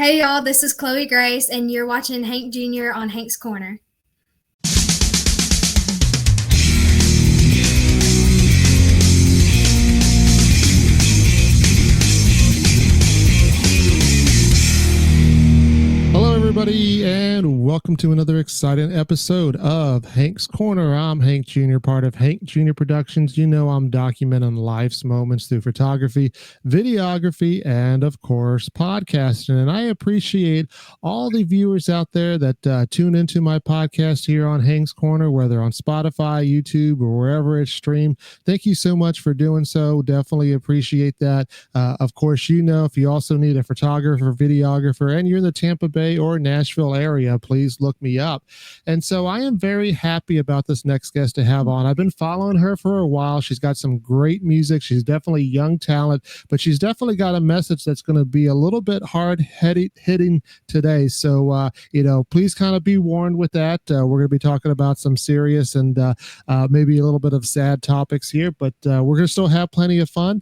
Hey y'all, this is Chloe Grace, and you're watching Hank Jr. on Hank's Corner. Hello, everybody, and welcome to another exciting episode of Hank's Corner. I'm Hank Jr., part of Hank Jr. Productions. You know I'm documenting life's moments through photography, videography, and, of course, podcasting. And I appreciate all the viewers out there that tune into my podcast here on Hank's Corner, whether on Spotify, YouTube, or wherever it's streamed. Thank you so much for doing so. Definitely appreciate that. Of course, you know, if you also need a photographer, videographer, and you're in the Tampa Bay or Nashville area, please look me up. And so I am very happy about this next guest to have on. I've been following her for a while. She's got some great music. She's definitely young talent, but she's definitely got a message that's going to be a little bit hard hitting today. So, please kind of be warned with that. We're going to be talking about some serious and maybe a little bit of sad topics here, but we're going to still have plenty of fun.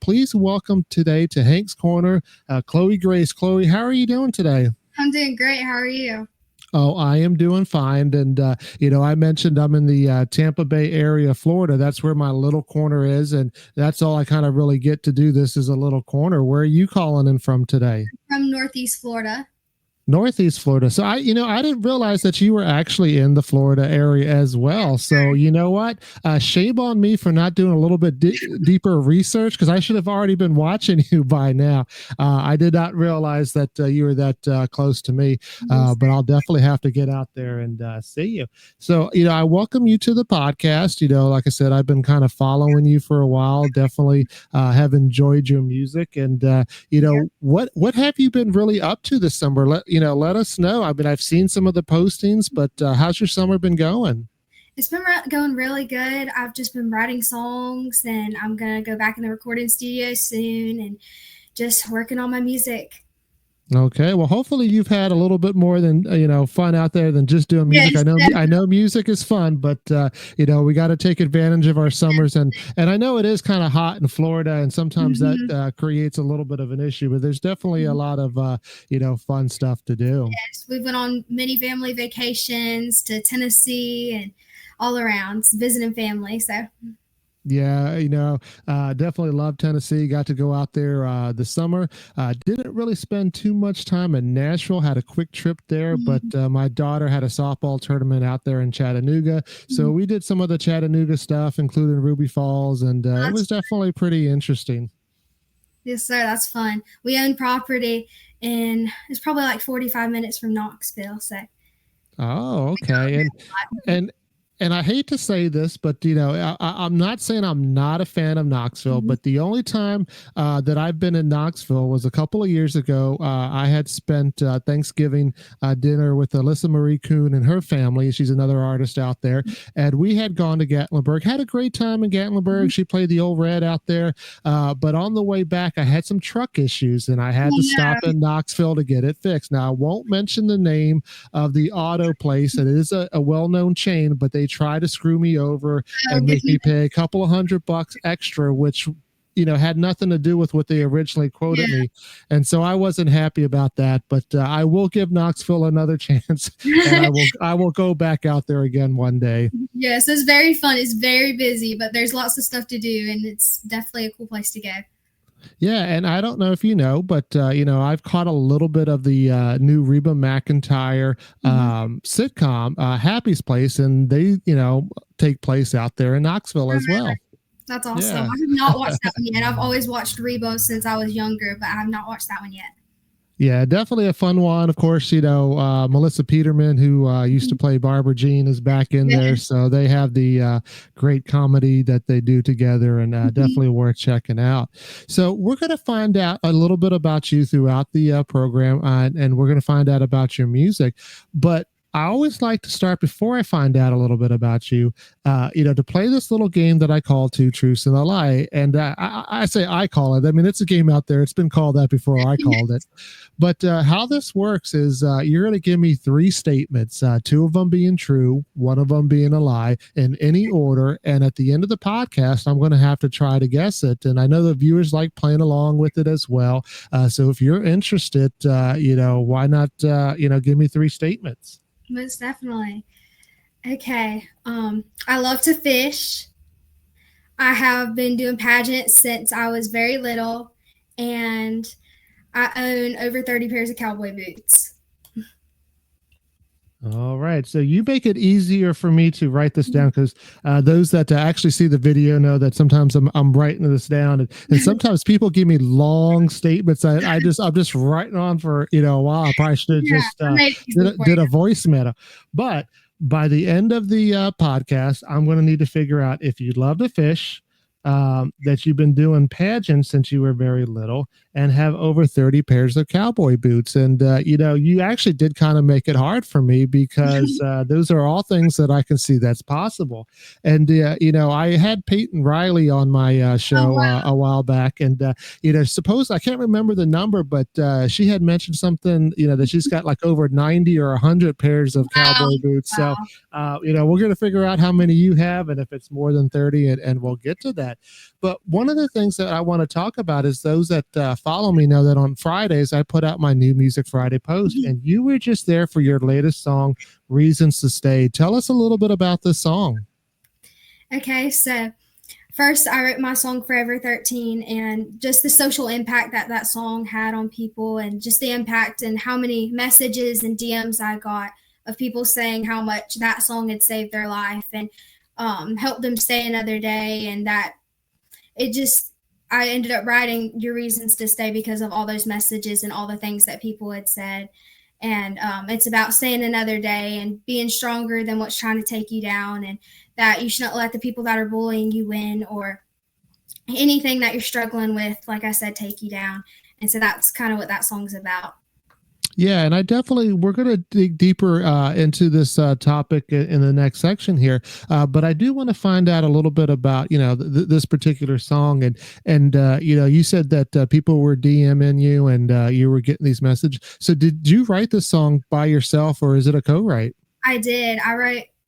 Please welcome today to Hank's Corner, Chloe Grace. Chloe, how are you doing today? I'm doing great. How are you? Oh, I am doing fine. And, I mentioned I'm in the Tampa Bay area, Florida. That's where my little corner is. And that's all I kind of really get to do. This is a little corner. Where are you calling in from today? From Northeast Florida. Northeast Florida. So I didn't realize that you were actually in the Florida area as well. So you know what? Shame on me for not doing a little bit deeper research, because I should have already been watching you by now. I did not realize that you were that close to me, but I'll definitely have to get out there and see you. So, I welcome you to the podcast. Like I said, I've been kind of following you for a while. Definitely have enjoyed your music. And, what have you been really up to this summer? Let us know. I mean, I've seen some of the postings, but how's your summer been going? It's been going really good. I've just been writing songs, and I'm going to go back in the recording studio soon and just working on my music. Okay, well, hopefully you've had a little bit more than fun out there than just doing music. Yes, I know music is fun, but we got to take advantage of our summers, and I know it is kind of hot in Florida, and sometimes that creates a little bit of an issue. But there's definitely a lot of fun stuff to do. Yes, we went on many family vacations to Tennessee and all around visiting family. So. Yeah, definitely love Tennessee. Got to go out there this summer. Didn't really spend too much time in Nashville. Had a quick trip there, but my daughter had a softball tournament out there in Chattanooga. So we did some of the Chattanooga stuff, including Ruby Falls, and it was definitely pretty interesting. Yes, sir. That's fun. We own property, and it's probably like 45 minutes from Knoxville. So. Oh, okay. And I hate to say this, but I'm not saying I'm not a fan of Knoxville, but the only time that I've been in Knoxville was a couple of years ago. I had spent Thanksgiving dinner with Alyssa Marie Kuhn and her family. She's another artist out there, and we had gone to Gatlinburg. Had a great time in Gatlinburg. She played the Old Red out there, but on the way back, I had some truck issues, and I had to stop in Knoxville to get it fixed. Now, I won't mention the name of the auto place. It is a well-known chain, but they try to screw me over and make me pay a couple of $100 extra, which had nothing to do with what they originally quoted me. And so I wasn't happy about that, but I will give Knoxville another chance, and I will go back out there again one day. Yes, it's very fun. It's very busy, but there's lots of stuff to do, and it's definitely a cool place to go. Yeah, and I don't know if you know, but I've caught a little bit of the new Reba McEntire sitcom, Happy's Place, and they take place out there in Knoxville as well. That's awesome. Yeah. I have not watched that one yet. I've always watched Reba since I was younger, but I have not watched that one yet. Yeah, definitely a fun one. Of course, Melissa Peterman, who used to play Barbara Jean, is back in there. So they have the great comedy that they do together, and definitely worth checking out. So we're going to find out a little bit about you throughout the program, and we're going to find out about your music. But I always like to start before I find out a little bit about you, to play this little game that I call Two Truths and a Lie. And I say I call it. I mean, it's a game out there. It's been called that before I called it. But how this works is you're going to give me three statements, two of them being true, one of them being a lie, in any order. And at the end of the podcast, I'm going to have to try to guess it. And I know the viewers like playing along with it as well. So if you're interested, why not, give me three statements? Most definitely. Okay. I love to fish. I have been doing pageants since I was very little, and I own over 30 pairs of cowboy boots. All right. So you make it easier for me to write this down, because those that actually see the video know that sometimes I'm writing this down, and sometimes people give me long statements. I'm just writing on for a while. I probably should have just did a voice meta. But by the end of the podcast, I'm going to need to figure out if you love to fish, that you've been doing pageants since you were very little, and have over 30 pairs of cowboy boots. And, you actually did kind of make it hard for me, because those are all things that I can see that's possible. And, I had Peyton Riley on my show a while back, and, suppose I can't remember the number, but she had mentioned something, that she's got like over 90 or 100 pairs of cowboy boots. So, we're going to figure out how many you have and if it's more than 30, and we'll get to that. But one of the things that I want to talk about is those that follow me know that on Fridays, I put out my new Music Friday post, and you were just there for your latest song, Reasons to Stay. Tell us a little bit about this song. Okay, so first I wrote my song Forever 13, and just the social impact that song had on people, and just the impact and how many messages and DMs I got of people saying how much that song had saved their life and helped them stay another day. And that I ended up writing Your Reasons to Stay because of all those messages and all the things that people had said. And it's about staying another day and being stronger than what's trying to take you down, and that you shouldn't let the people that are bullying you win, or anything that you're struggling with, like I said, take you down. And so that's kind of what that song's about. Yeah, and we're going to dig deeper into this topic in the next section here. But I do want to find out a little bit about, this particular song. And you said that people were DMing you, and you were getting these messages. So did you write this song by yourself, or is it a co-write? I did.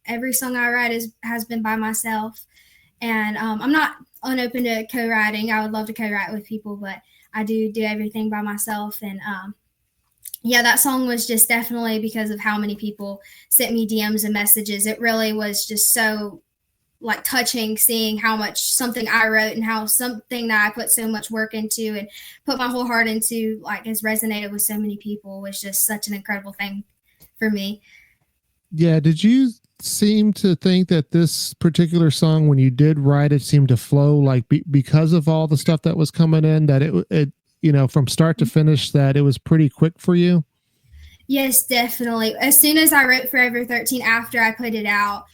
Every song I write has been by myself. And I'm not unopen to co-writing. I would love to co-write with people, but I do everything by myself. And yeah, that song was just definitely because of how many people sent me DMs and messages. It really was just so like touching, seeing how much something I wrote and how something that I put so much work into and put my whole heart into has resonated with so many people. Was just such an incredible thing for me. Yeah. Did you seem to think that this particular song, when you did write it, seemed to flow because of all the stuff that was coming in, that it from start to finish, that it was pretty quick for you? Yes, definitely. As soon as I wrote Forever 13, after I put it out,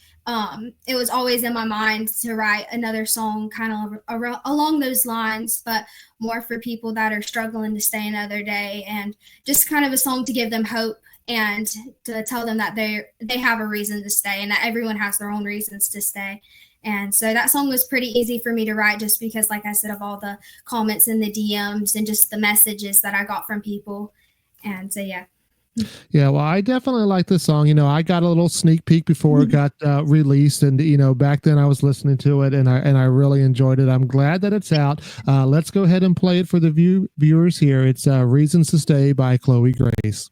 it was always in my mind to write another song kind of along those lines, but more for people that are struggling to stay another day, and just kind of a song to give them hope and to tell them that they have a reason to stay, and that everyone has their own reasons to stay. And so that song was pretty easy for me to write, just because, like I said, of all the comments and the DMs and just the messages that I got from people. And so, yeah. Yeah, well, I definitely like this song. I got a little sneak peek before it got released, and back then I was listening to it, and I really enjoyed it. I'm glad that it's out. Let's go ahead and play it for the viewers here. It's "Reasons to Stay" by Khloe Grace.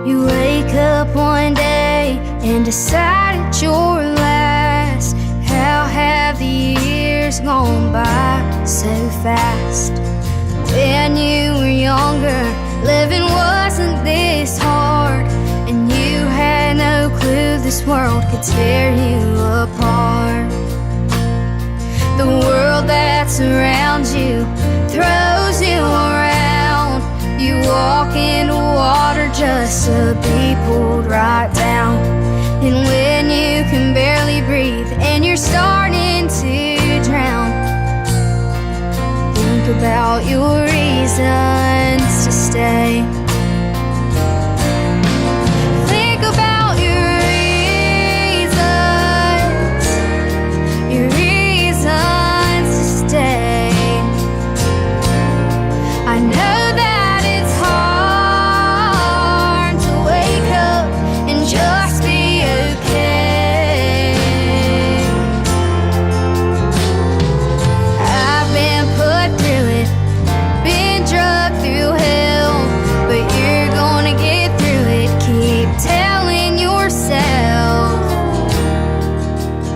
You wake up one day and decide it's your last. How have the years gone by so fast? When you were younger, living wasn't this hard, and you had no clue this world could tear you apart. The world that's around you throws you around. You walk into water just to be pulled right down. And when you can barely breathe and you're starting to drown. Think about your reasons to stay. Think about your reasons to stay. I know that it's hard to wake up and just be okay. I've been put through it, been drugged through hell, but you're gonna get through it. Keep telling yourself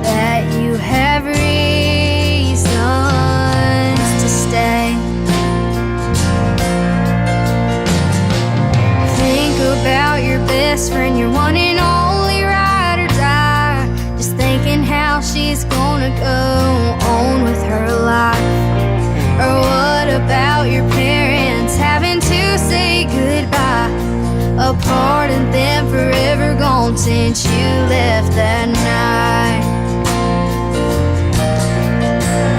that you have reasons to stay. Think about your best friend, your one and only ride or die. Just thinking how she's gonna go on with her life. Or what about your parents having to say goodbye, apart and then forever gone since you left that night.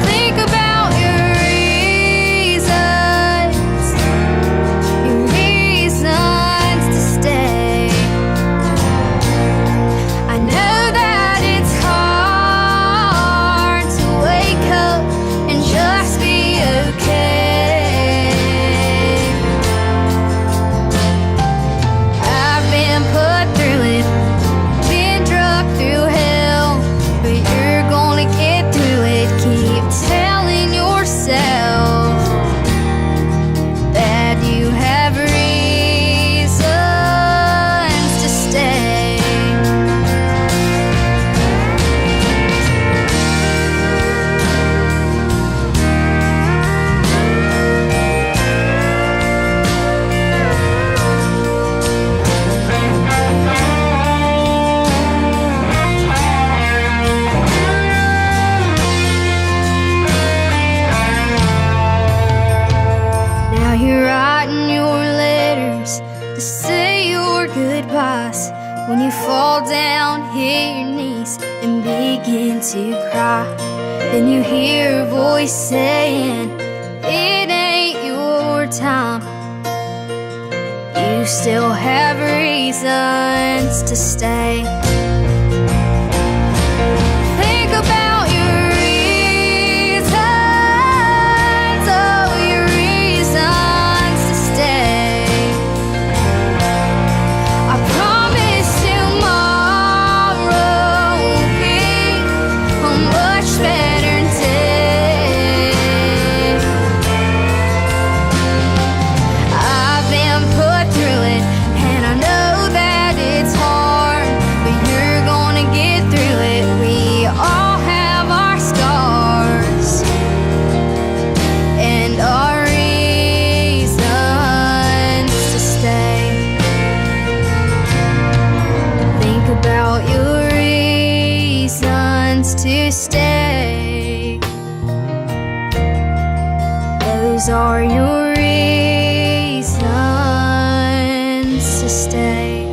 Think about your reasons to stay. I know that it's hard to wake up and just be okay. I've been put through it, been drugged through hell, but you're gonna get through it. Keep telling yourself that you have reasons to stay. Now you're writing your letters to say your goodbyes. When you fall down, hit your knees and begin to cry, then you hear a voice saying, it ain't your time. You still have reasons to stay. Think about your reasons, oh, your reasons to stay. I promise tomorrow will be a much better day. I've been put through it, and I know that it's hard, but you're gonna get through it. We all have our scars and our reasons to stay. Think about your reasons to stay. Those are your reasons to stay.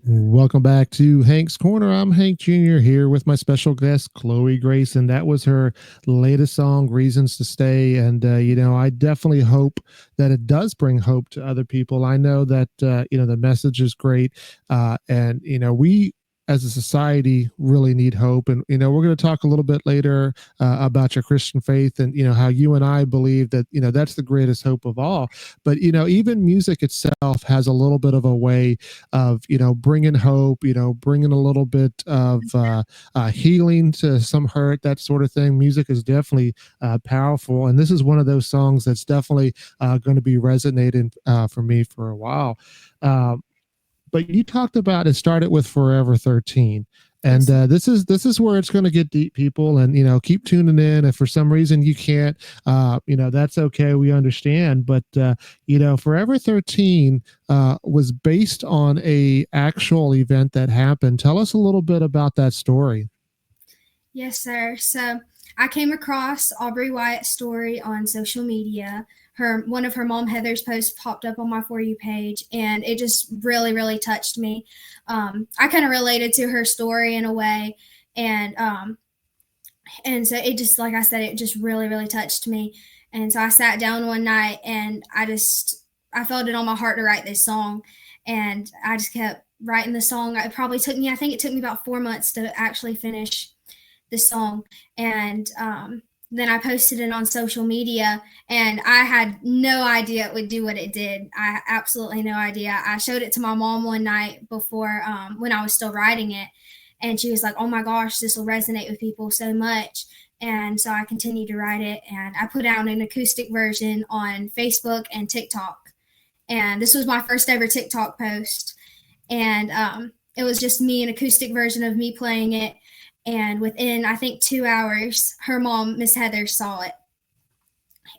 Welcome back to Hank's Corner. I'm Hank Jr. here with my special guest, Khloe Grayson. That was her latest song, Reasons to Stay. And, I definitely hope that it does bring hope to other people. I know that, the message is great. And we as a society really need hope. And, we're going to talk a little bit later about your Christian faith and, how you and I believe that, that's the greatest hope of all. But, even music itself has a little bit of a way of, bringing hope, bringing a little bit of healing to some hurt, that sort of thing. Music is definitely powerful. And this is one of those songs that's definitely going to be resonating for me for a while. But you talked about it started with Forever 13. And this is where it's going to get deep, people. And, keep tuning in. If for some reason you can't, that's okay. We understand. But, Forever 13 was based on a actual event that happened. Tell us a little bit about that story. Yes, sir. So I came across Aubrey Wyatt's story on social media. One of her mom Heather's posts popped up on my For You page, and it just really, really touched me. I kind of related to her story in a way, and so it just, like I said, it just really, really touched me. And so I sat down one night, and I felt it on my heart to write this song, and I just kept writing the song. It probably took me, I think it took me about 4 months to actually finish the song. And then I posted it on social media, and I had no idea it would do what it did. I absolutely no idea. I showed it to my mom one night before, when I was still writing it, and she was like, "Oh my gosh, this will resonate with people so much." And so I continued to write it, and I put out an acoustic version on Facebook and TikTok. And this was my first ever TikTok post, and it was just me, an acoustic version of me playing it. And within, I think, 2 hours, her mom, Miss Heather, saw it,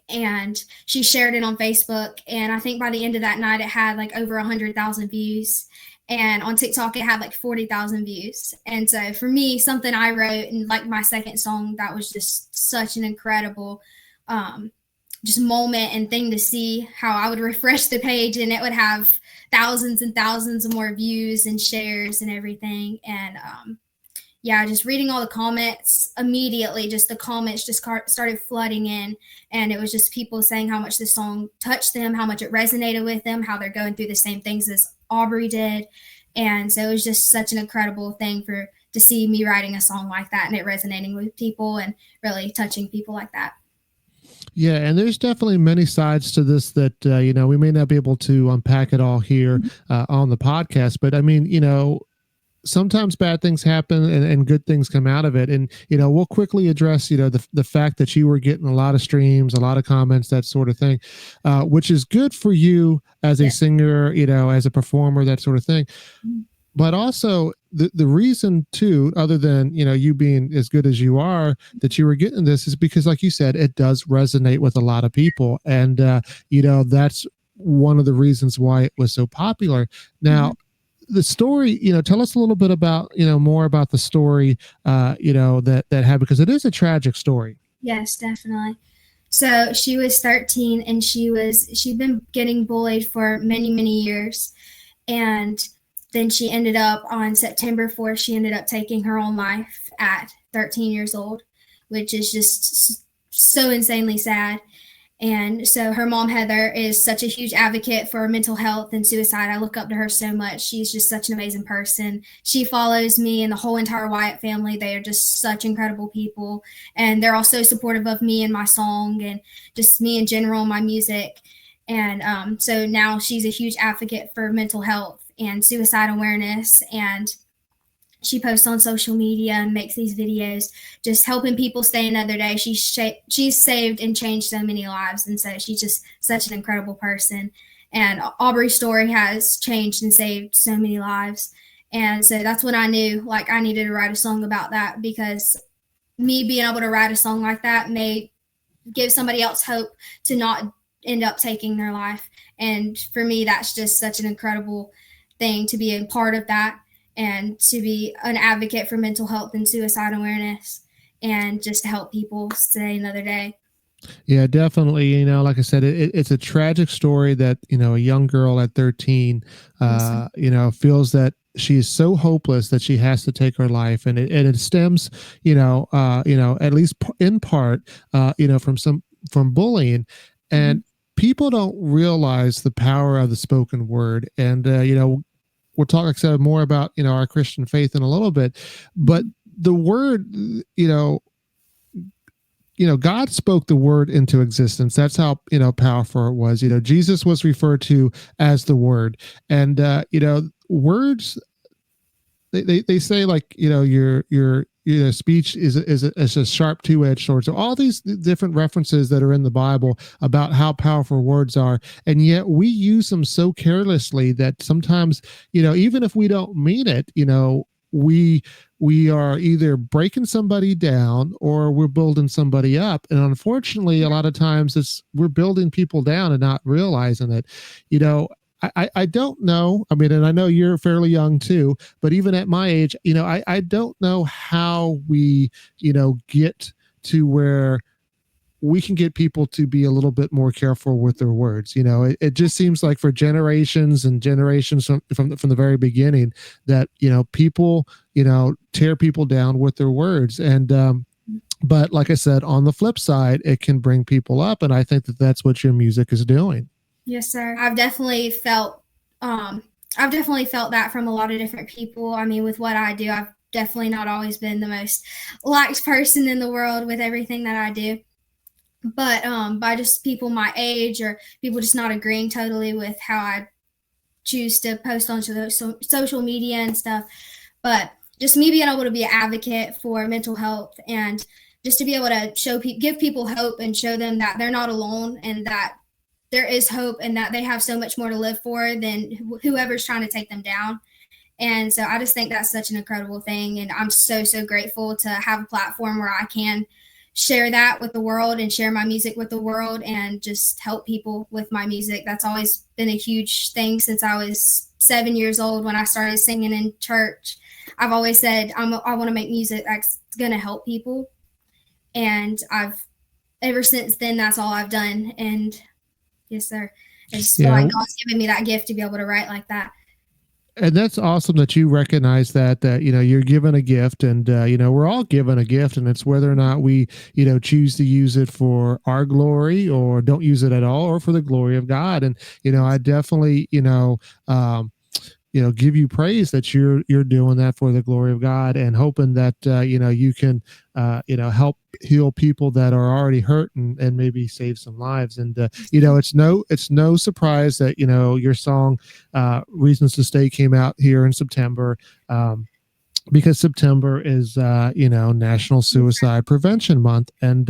and she shared it on Facebook. And I think by the end of that night, it had like over 100,000 views. And on TikTok, it had like 40,000 views. And so for me, something I wrote and like my second song, that was just such an incredible just moment and thing to see, how I would refresh the page and it would have thousands and thousands of more views and shares and everything. And yeah, just reading all the comments immediately, just the comments just started flooding in. And it was just people saying how much this song touched them, how much it resonated with them, how they're going through the same things as Aubrey did. And so it was just such an incredible thing to see me writing a song like that and it resonating with people and really touching people like that. Yeah, and there's definitely many sides to this that we may not be able to unpack it all here on the podcast, but I mean, sometimes bad things happen and good things come out of it. And, we'll quickly address, the fact that you were getting a lot of streams, a lot of comments, that sort of thing, which is good for you as a singer, as a performer, that sort of thing. But also the reason too, other than, you being as good as you are, that you were getting this is because, like you said, it does resonate with a lot of people. And, that's one of the reasons why it was so popular. Now, the story, tell us a little bit about, more about the story, that happened, because it is a tragic story. Yes, definitely. So she was 13 and she'd been getting bullied for many, many years. And then she ended up on September 4th, she ended up taking her own life at 13 years old, which is just so insanely sad. And so her mom, Heather, is such a huge advocate for mental health and suicide. I look up to her so much. She's just such an amazing person. She follows me and the whole entire Wyatt family. They are just such incredible people. And they're all so supportive of me and my song and just me in general, my music. And so now she's a huge advocate for mental health and suicide awareness. And she posts on social media and makes these videos just helping people stay another day. She's saved and changed so many lives. And so she's just such an incredible person. And Aubrey's story has changed and saved so many lives. And so that's when I knew, like, I needed to write a song about that, because me being able to write a song like that may give somebody else hope to not end up taking their life. And for me, that's just such an incredible thing to be a part of that, and to be an advocate for mental health and suicide awareness, and just to help people stay another day. Yeah, definitely. Like I said, it's a tragic story that, a young girl at 13, feels that she is so hopeless that she has to take her life. And it stems, at least in part, from bullying. And people don't realize the power of the spoken word. And, we'll talk, like I said, more about, our Christian faith in a little bit, but the word, God spoke the word into existence. That's how, powerful it was. Jesus was referred to as the word. And, words, they say, like, your speech is a sharp two-edged sword. So all these different references that are in the Bible about how powerful words are, and yet we use them so carelessly that sometimes, even if we don't mean it, we are either breaking somebody down or we're building somebody up. And unfortunately, a lot of times we're building people down and not realizing it. I don't know. I mean, and I know you're fairly young too, but even at my age, I don't know how we, get to where we can get people to be a little bit more careful with their words. It just seems like for generations and generations from the very beginning that, people, tear people down with their words. And, but like I said, on the flip side, it can bring people up. And I think that that's what your music is doing. Yes, sir. I've definitely felt that from a lot of different people. I mean, with what I do, I've definitely not always been the most liked person in the world with everything that I do. But by just people my age or people just not agreeing totally with how I choose to post on social media and stuff. But just me being able to be an advocate for mental health and just to be able to give people hope and show them that they're not alone and that there is hope and that they have so much more to live for than whoever's trying to take them down. And so I just think that's such an incredible thing. And I'm so, so grateful to have a platform where I can share that with the world and share my music with the world and just help people with my music. That's always been a huge thing since I was 7 years old when I started singing in church. I've always said I want to make music that's going to help people. And ever since then, that's all I've done. And yes, sir. I just feel like God's given me that gift to be able to write like that. And that's awesome that you recognize that you're given a gift and, we're all given a gift, and it's whether or not we, choose to use it for our glory or don't use it at all or for the glory of God. And, I definitely, give you praise that you're doing that for the glory of God and hoping that, you can, help heal people that are already hurt and maybe save some lives. And, it's no surprise that, your song, Reasons to Stay came out here in September. Because September is, National Suicide Prevention Month. And,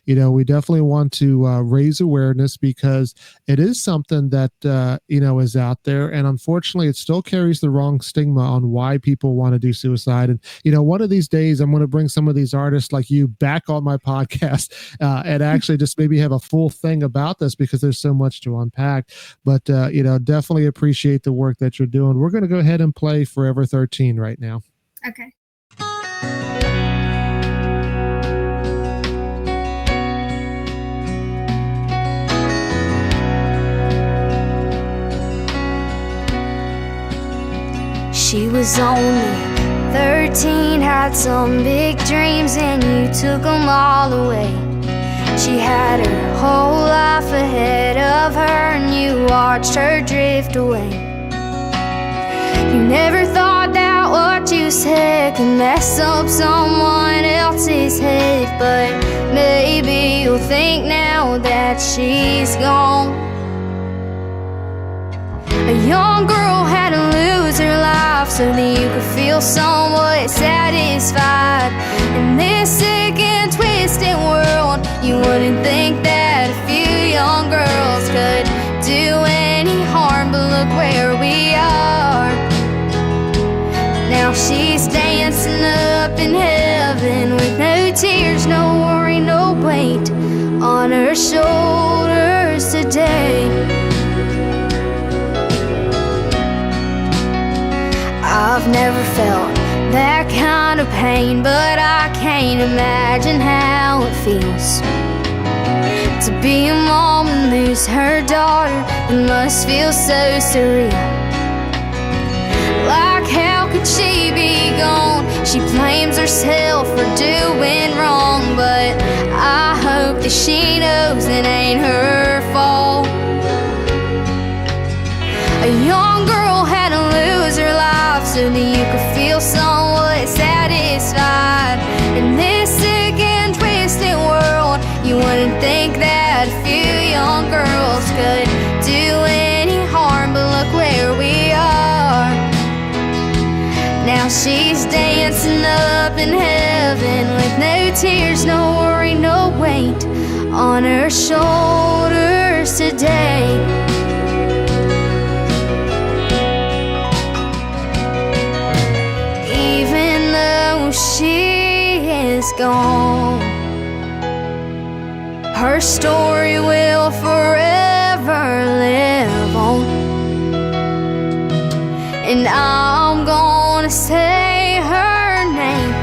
we definitely want to raise awareness because it is something that, is out there. And unfortunately, it still carries the wrong stigma on why people want to do suicide. And, one of these days, I'm going to bring some of these artists like you back on my podcast and actually just maybe have a full thing about this because there's so much to unpack. But, definitely appreciate the work that you're doing. We're going to go ahead and play Forever 13 right now. Okay. She was only 13, had some big dreams, and you took them all away. She had her whole life ahead of her, and you watched her drift away. You never thought that what you said could mess up someone else's head, but maybe you'll think now that she's gone. A young girl had to lose her life so that you could feel somewhat satisfied. In this sick and twisted world, you wouldn't think that a few young girls could do any harm, but look where we are. Now she's dancing up in heaven with no tears, no worry, no weight on her shoulders today. I've never felt that kind of pain, but I can't imagine how it feels to be a mom and lose her daughter. It must feel so surreal. Like how could she be gone? She blames herself for doing wrong, but I hope that she knows it ain't her fault. A young girl had to lose her life so that you could feel somewhat satisfied. In this sick and twisted world, you wouldn't think that a few young girls could do any harm, but look where we are. Now she's dancing up in heaven with no tears, no worry, no weight on her shoulders today. Even though she is gone, her story will forever live on. and I'm gonna say her name,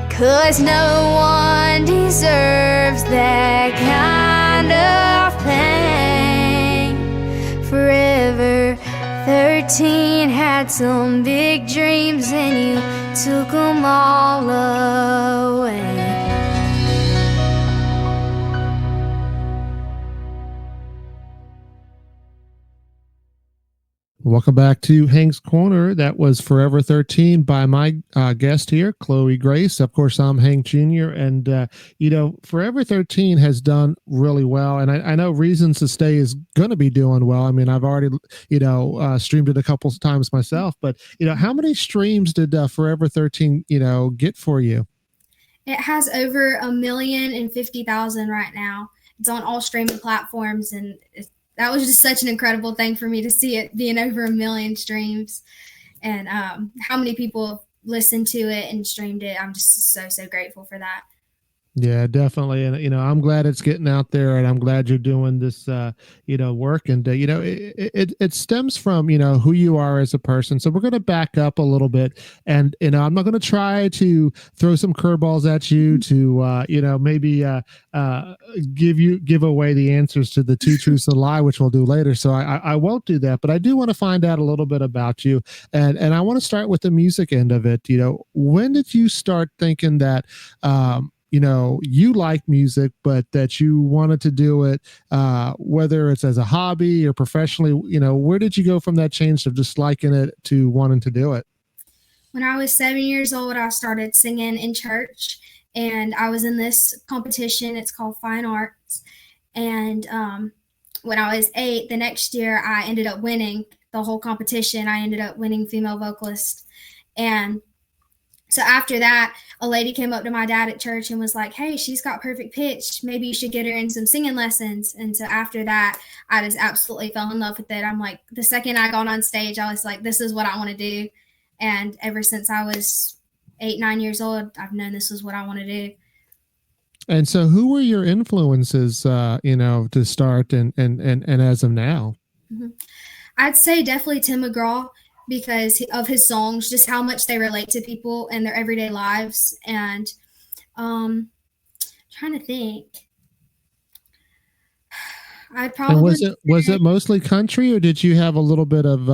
'cause no one deserves that kind of pain. Forever 13 had some big dreams and you took them all away. Welcome back to Hank's Corner. That was Forever 13 by my guest here, Khloe Grace. Of course, I'm Hank Jr. And, Forever 13 has done really well. And I know Reasons to Stay is going to be doing well. I mean, I've already, streamed it a couple of times myself. But, how many streams did Forever 13, get for you? It has over 1,050,000 right now. It's on all streaming platforms, and that was just such an incredible thing for me to see it being over 1 million streams, and how many people listened to it and streamed it. I'm just so grateful for that. Yeah, definitely. And, I'm glad it's getting out there, and I'm glad you're doing this, work. And, it stems from, who you are as a person. So we're going to back up a little bit, and, I'm not going to try to throw some curveballs at you to, maybe give away the answers to the two truths and a lie, which we'll do later. So I won't do that, but I do want to find out a little bit about you. And I want to start with the music end of it. When did you start thinking that, you like music, but that you wanted to do it, whether it's as a hobby or professionally, where did you go from that change of just liking it to wanting to do it? When I was 7 years old, I started singing in church, and I was in this competition. It's called Fine Arts. And when I was 8, the next year, I ended up winning the whole competition. I ended up winning female vocalist. And so after that, a lady came up to my dad at church and was like, "Hey, she's got perfect pitch. Maybe you should get her in some singing lessons." And so after that, I just absolutely fell in love with it. I'm like, the second I got on stage, I was like, this is what I want to do. And ever since I was 8, 9 years old, I've known this is what I want to do. And so who were your influences, to start and as of now? Mm-hmm. I'd say definitely Tim McGraw, because of his songs, just how much they relate to people and their everyday lives. And trying to think, I probably and was it mostly country, or did you have a little bit of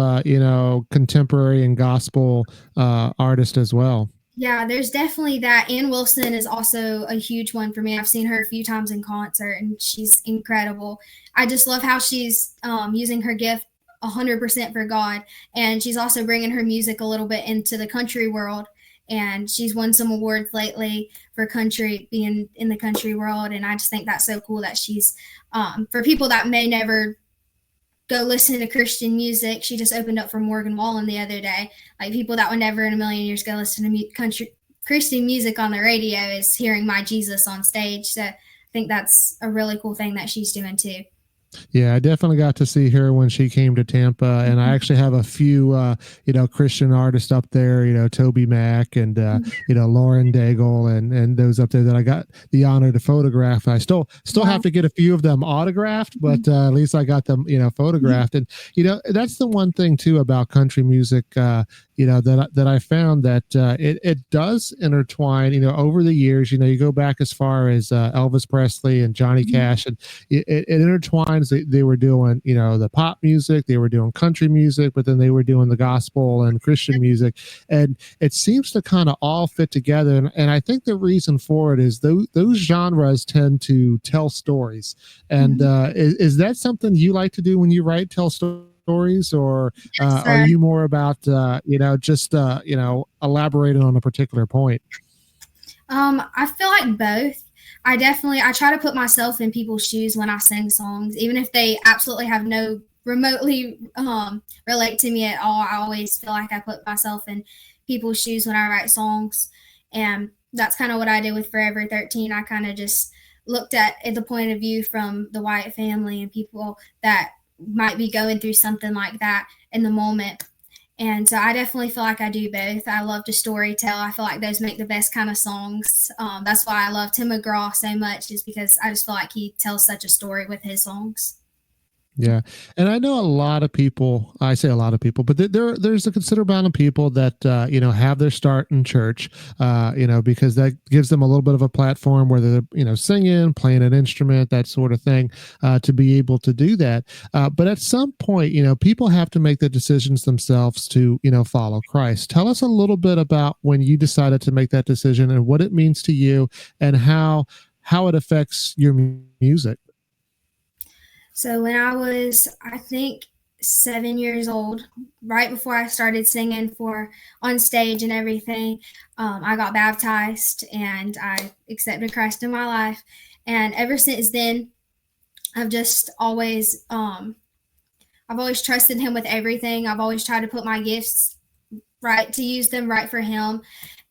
contemporary and gospel artist as well? Yeah, there's definitely that. Ann Wilson is also a huge one for me. I've seen her a few times in concert, and she's incredible. I just love how she's using her gift 100% for God, and she's also bringing her music a little bit into the country world, and she's won some awards lately for country, being in the country world. And I just think that's so cool that she's for people that may never go listen to Christian music. She just opened up for Morgan Wallen the other day. Like, people that would never in a million years go listen to country Christian music on the radio is hearing My Jesus on stage. So I think that's a really cool thing that she's doing too. Yeah, I definitely got to see her when she came to Tampa, and I actually have a few, Christian artists up there, Toby Mac and, Lauren Daigle and those up there that I got the honor to photograph. I still have to get a few of them autographed, but at least I got them, photographed. And, that's the one thing too about country music, that I found that it does intertwine, over the years. You go back as far as Elvis Presley and Johnny Cash, and it intertwines. They were doing, the pop music, they were doing country music, but then they were doing the gospel and Christian music, and it seems to kind of all fit together. And I think the reason for it is those genres tend to tell stories. And is that something you like to do when you write, tell stories, or are you more about just elaborating on a particular point? I feel like both. I try to put myself in people's shoes when I sing songs, even if they absolutely have no remotely relate to me at all. I always feel like I put myself in people's shoes when I write songs, and that's kind of what I did with Forever 13. I kind of just looked at the point of view from the White family and people that might be going through something like that in the moment. And so I definitely feel like I do both. I love to story tell. I feel like those make the best kind of songs. That's why I love Tim McGraw so much, is because I just feel like he tells such a story with his songs. Yeah, and I know a lot of people. I say a lot of people, but there's a considerable amount of people that have their start in church, because that gives them a little bit of a platform where they're singing, playing an instrument, that sort of thing, to be able to do that. But at some point, people have to make the decisions themselves to follow Christ. Tell us a little bit about when you decided to make that decision and what it means to you, and how it affects your music. So when I was, I think, 7 years old, right before I started singing for on stage and everything, I got baptized and I accepted Christ in my life. And ever since then, I've just always, I've always trusted Him with everything. I've always tried to put my gifts right, to use them right for Him,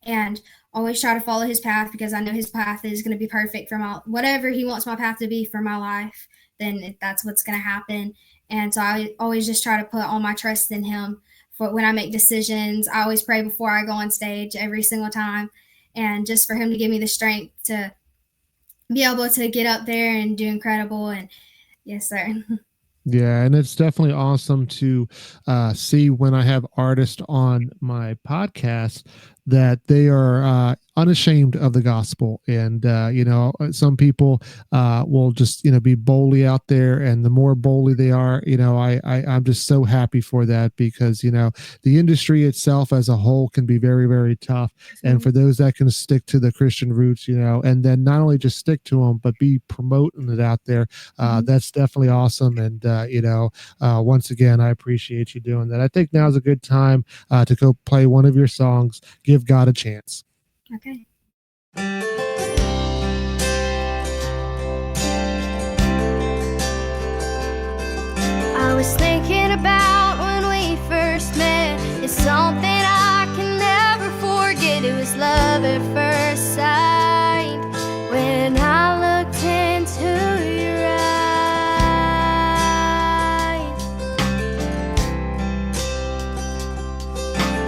and always try to follow His path, because I know His path is going to be perfect for my whatever He wants my path to be for my life. Then that's what's going to happen. And so I always just try to put all my trust in Him for when I make decisions. I always pray before I go on stage every single time, and just for Him to give me the strength to be able to get up there and do incredible. And yes, sir. Yeah, and it's definitely awesome to see when I have artists on my podcast that they are unashamed of the gospel. And, some people will just, be boldly out there. And the more boldly they are, I'm just so happy for that, because, the industry itself as a whole can be very, very tough. And for those that can stick to the Christian roots, and then not only just stick to them, but be promoting it out there, that's definitely awesome. And, once again, I appreciate you doing that. I think now's a good time to go play one of your songs, Give God a Chance. Okay. I was thinking about when we first met. It's something I can never forget. It was love at first sight. When I looked into your eyes.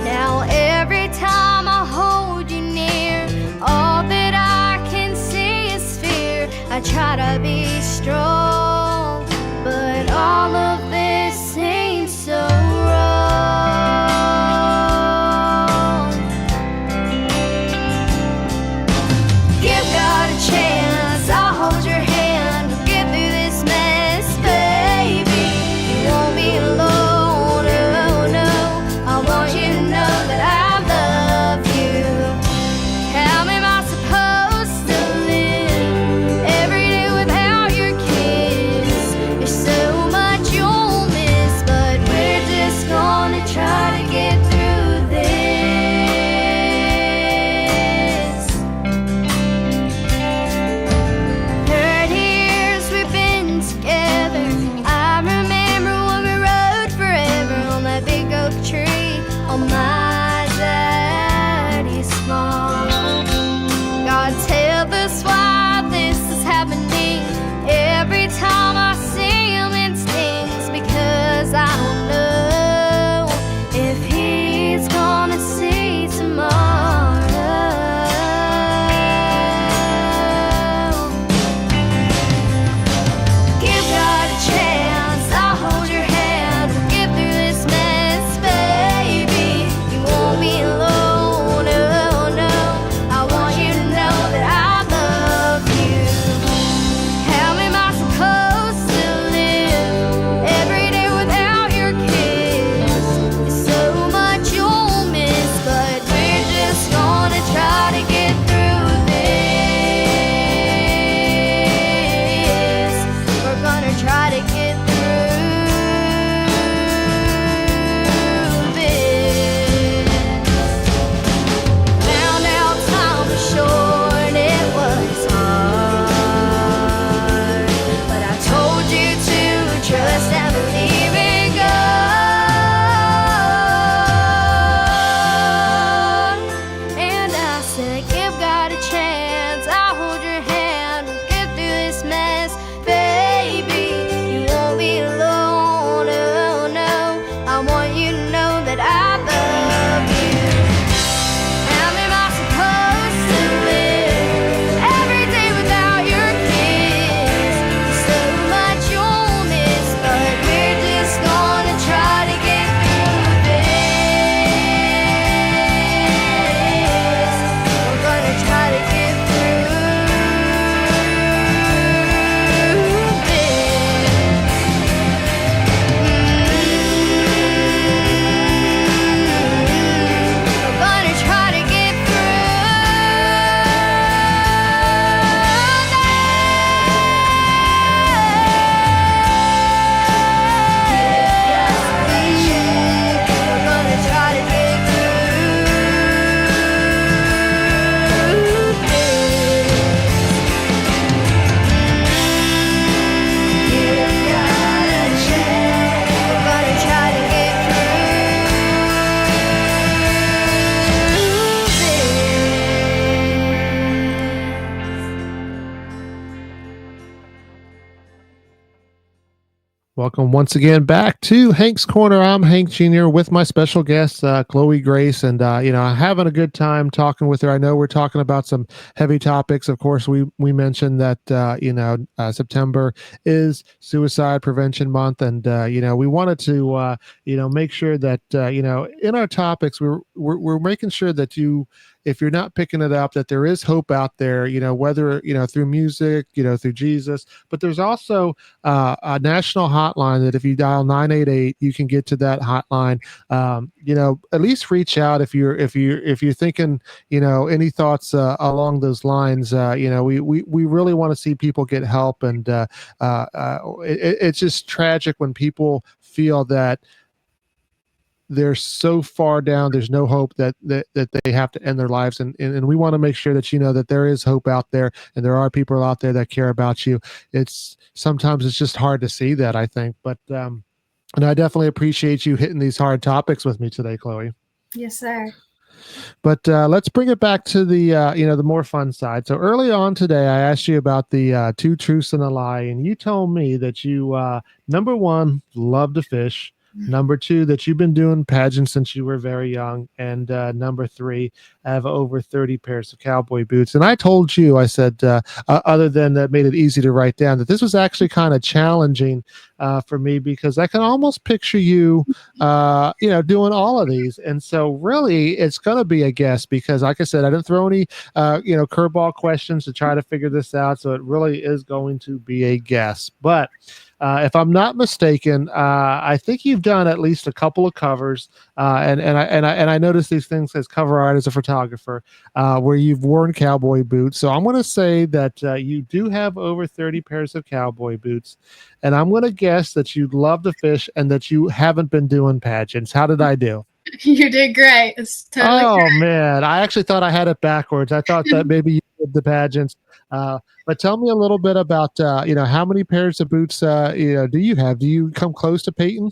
Now every time I hold you near, all that I can see is fear. I try to be strong, but all of this seems so wrong. Give God a chance, I'll hold your hand. We'll get through this mess, baby. You won't be alone, oh no. I want you to know that I love you. How am I supposed to live every day without your kiss? There's so much you'll miss, but we're just gonna try to get through this. 30 years we've been together. I remember when we rode forever on that big oak tree on my daddy's farm. God, tell us why this is happening. Every time I see him it stings, because I don't know if he's gonna see tomorrow. Give God a chance, I'll hold your hand. We'll get through this mess, baby. You won't be alone, oh no. I want you to know that I love you. How am I supposed to live every day without your welcome once again back to Hank's Corner. I'm Hank Jr. with my special guest, Chloe Grace, and having a good time talking with her. I know we're talking about some heavy topics. Of course, we mentioned that September is Suicide Prevention Month, and we wanted to make sure that in our topics we're making sure that you, if you're not picking it up, that there is hope out there, whether, through music, through Jesus, but there's also a national hotline that if you dial 988, you can get to that hotline. At least reach out if you're thinking, any thoughts along those lines. We really want to see people get help. And it's just tragic when people feel that they're so far down, there's no hope, that they have to end their lives, and we want to make sure that that there is hope out there, and there are people out there that care about you. It's sometimes it's just hard to see that, I think, but and I definitely appreciate you hitting these hard topics with me today, Chloe. Yes, sir. But let's bring it back to the more fun side. So early on today, I asked you about the two truths and a lie, and you told me that you number one, love to fish. Number two, that you've been doing pageants since you were very young. And number three, have over 30 pairs of cowboy boots. And I told you, I said, other than that made it easy to write down, that this was actually kind of challenging for me, because I can almost picture you, doing all of these. And so really it's going to be a guess, because like I said, I didn't throw any, curveball questions to try to figure this out. So it really is going to be a guess. But if I'm not mistaken, I think you've done at least a couple of covers, and I noticed these things as cover art as a photographer, where you've worn cowboy boots. So I'm going to say that you do have over 30 pairs of cowboy boots, and I'm going to guess that you love to fish and that you haven't been doing pageants. How did I do? You did great. It's totally Oh man, I actually thought I had it backwards. I thought that maybe you did the pageants. But tell me a little bit about how many pairs of boots do you have? Do you come close to Peyton?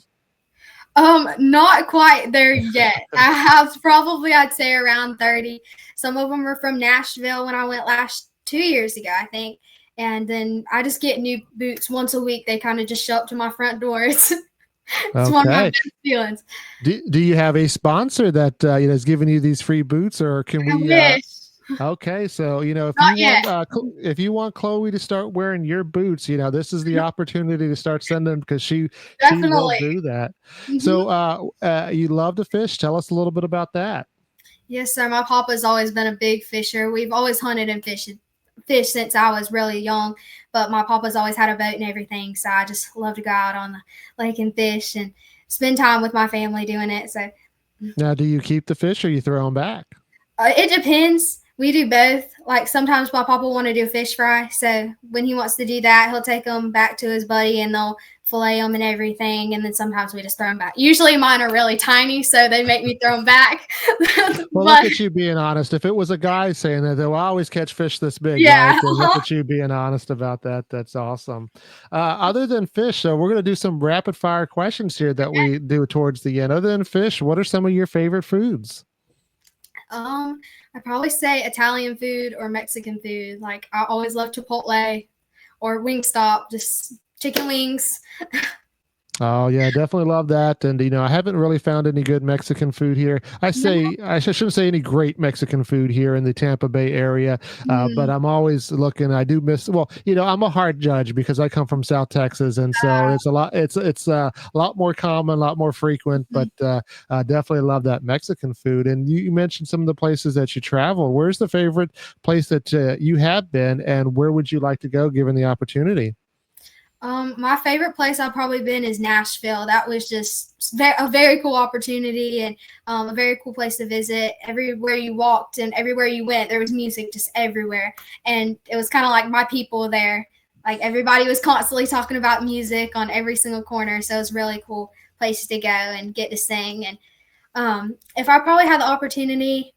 Not quite there yet. I have probably, I'd say, around 30. Some of them are from Nashville when I went last 2 years ago, I think. And then I just get new boots once a week. They kind of just show up to my front door. It's one of my best feelings. Do you have a sponsor that is giving you these free boots, or can we? Wish. Okay, so if you want Chloe to start wearing your boots, this is the opportunity to start sending them, because she will do that. Mm-hmm. So you love to fish. Tell us a little bit about that. Yes, sir. My papa's always been a big fisher. We've always hunted and fished since I was really young, but my papa's always had a boat and everything, so I just love to go out on the lake and fish and spend time with my family doing it. So now, do you keep the fish or you throw them back? It depends. We do both. Like sometimes my papa want to do fish fry, so when he wants to do that, he'll take them back to his buddy and they'll fillet them and everything, and then sometimes we just throw them back. Usually mine are really tiny, so they make me throw them back. Well, look at you being honest. If it was a guy saying that they'll always catch fish this big, yeah, right? Then look at you being honest about that. That's awesome. Other than fish, so we're going to do some rapid fire questions here that we do towards the end. Other than fish, what are some of your favorite foods? I'd probably say Italian food or Mexican food. Like I always love Chipotle or Wingstop, just chicken wings. Oh yeah, definitely love that. And I haven't really found any good Mexican food here. I shouldn't say any great Mexican food here in the Tampa Bay area, but I'm always looking. I do miss. Well, I'm a hard judge because I come from South Texas, and so it's a lot. It's a lot more common, a lot more frequent. But definitely love that Mexican food. And you mentioned some of the places that you travel. Where's the favorite place that you have been, and where would you like to go given the opportunity? My favorite place I've probably been is Nashville. That was just a very cool opportunity and a very cool place to visit. Everywhere you walked and everywhere you went, there was music just everywhere. And it was kind of like my people there. Like everybody was constantly talking about music on every single corner. So it was really cool places to go and get to sing. And if I probably had the opportunity,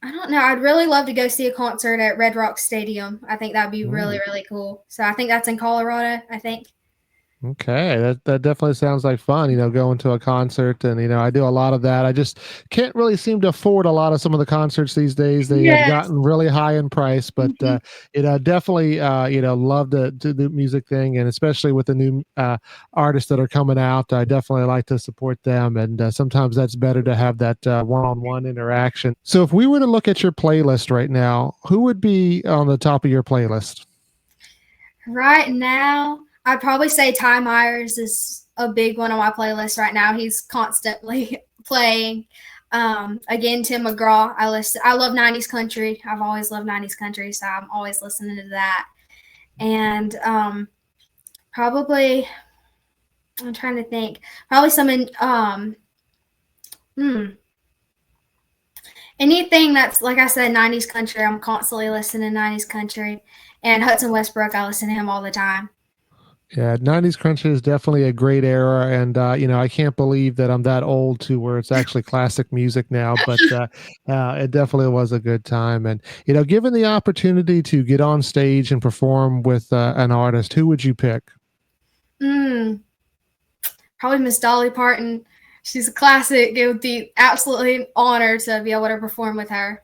I don't know. I'd really love to go see a concert at Red Rock Stadium. I think that'd be really, really cool. So I think that's in Colorado, I think. Okay, that definitely sounds like fun, going to a concert. And I do a lot of that. I just can't really seem to afford a lot of some of the concerts these days. They have Yes. gotten really high in price, but Mhm. definitely love to do the music thing, and especially with the new artists that are coming out, I definitely like to support them. And sometimes that's better to have that one-on-one interaction. So if we were to look at your playlist right now, who would be on the top of your playlist? Right now, I'd probably say Ty Myers is a big one on my playlist right now. He's constantly playing. Again, Tim McGraw. I love '90s country. I've always loved '90s country, so I'm always listening to that. And probably, I'm trying to think. Probably some in hmm, anything that's like I said, '90s country. I'm constantly listening to '90s country. And Hudson Westbrook, I listen to him all the time. Yeah, 90s country is definitely a great era. And, I can't believe that I'm that old to where it's actually classic music now, but it definitely was a good time. And, given the opportunity to get on stage and perform with an artist, who would you pick? Mm, Probably Miss Dolly Parton. She's a classic. It would be absolutely an honor to be able to perform with her.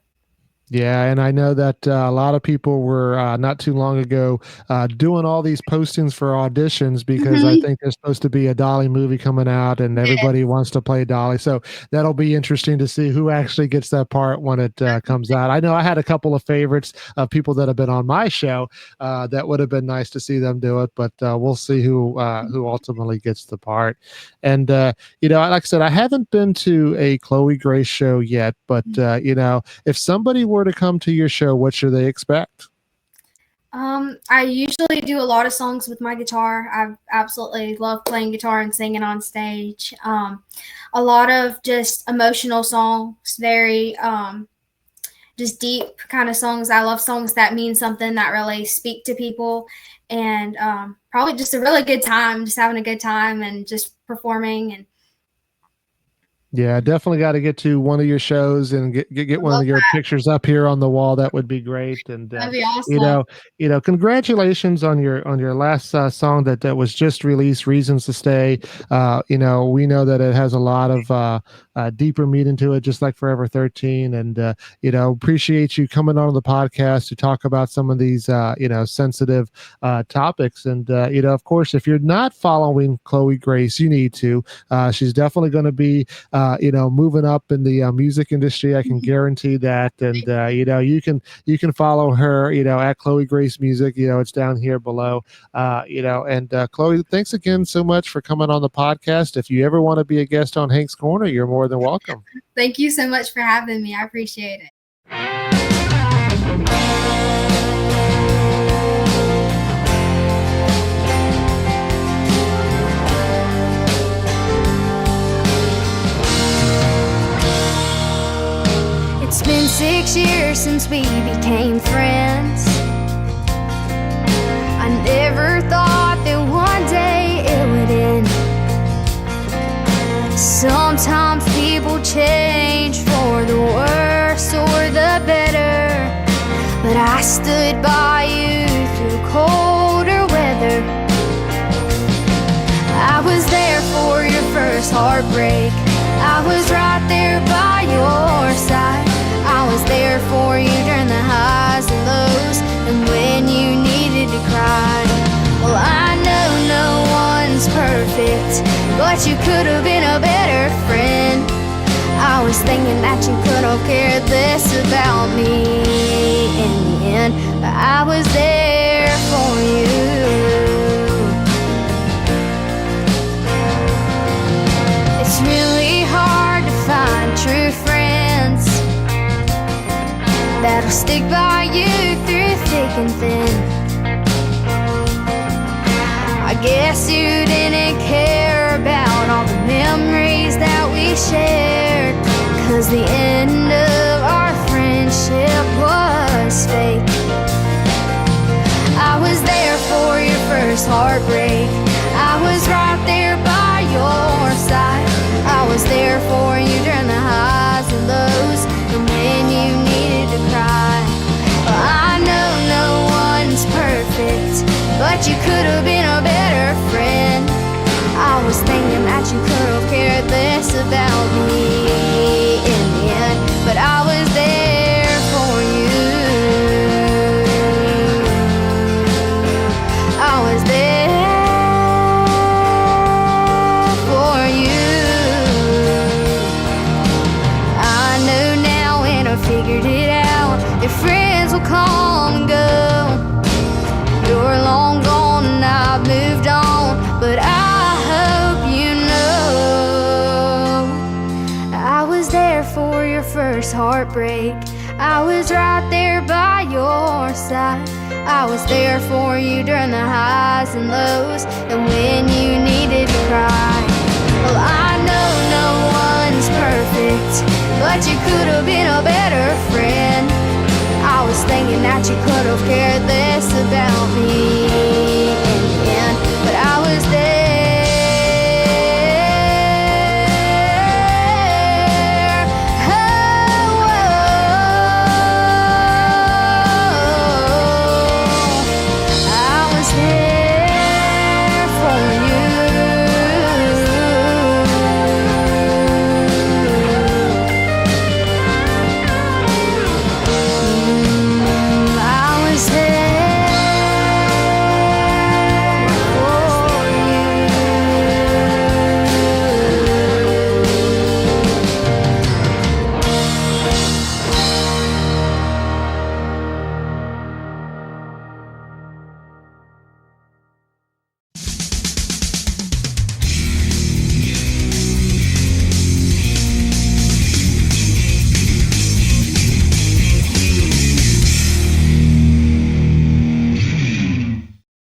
Yeah, and I know that a lot of people were not too long ago doing all these postings for auditions because I Mhm. think there's supposed to be a Dolly movie coming out, and everybody Yes. wants to play Dolly. So that'll be interesting to see who actually gets that part when it comes out. I know I had a couple of favorites of people that have been on my show that would have been nice to see them do it, but we'll see who ultimately gets the part. And like I said, I haven't been to a Chloe Grace show yet, but if somebody were to come to your show, what should they expect? I usually do a lot of songs with my guitar. I absolutely love playing guitar and singing on stage. A lot of just emotional songs, very just deep kind of songs. I love songs that mean something that really speak to people, and probably just a really good time, just having a good time and just performing. And Yeah, definitely got to get to one of your shows and get I one love of your pictures up here on the wall. That would be great. And that'd be you awesome. know, congratulations on your last song that was just released, "Reasons to Stay." We know that it has a lot of deeper meaning to it, just like Forever 13. And appreciate you coming on the podcast to talk about some of these sensitive topics. And of course, if you're not following Chloe Grace, you need to. She's definitely going to be moving up in the music industry. I can guarantee that. And you can follow her, at Chloe Grace Music. It's down here below. And Chloe, thanks again so much for coming on the podcast. If you ever want to be a guest on Hank's Corner, you're more than welcome. Thank you so much for having me. I appreciate it. It's been 6 years since we became friends. I never thought that one day it would end. Sometimes people change for the worse or the better, but I stood by you through colder weather. I was there for your first heartbreak. I was right there by your side. I was there for you during the highs and lows, and when you needed to cry. Well, I know no one's perfect, but you could have been a better friend. I was thinking that you could have cared less about me in the end, but I was there for you. It's really hard to find true friends that'll stick by you through thick and thin. I guess you didn't care about all the memories that we shared, 'cause the end of our friendship was fake. I was there for your first heartbreak. I was right there by your side. I was there for you during the highs and lows, and when you needed to cry. Well, I know no one's perfect, but you could have been a better friend. was thinking that you could have cared less about me in the end, but I was there for you. I was there for you. I know now and I figured it out, that friends will come and go. You're long gone and I've moved on, but I hope you know I was there for your first heartbreak. I was right there by your side. I was there for you during the highs and lows, and when you needed to cry. Well, I know no one's perfect, but you could have been a better friend. I was thinking that you could have cared less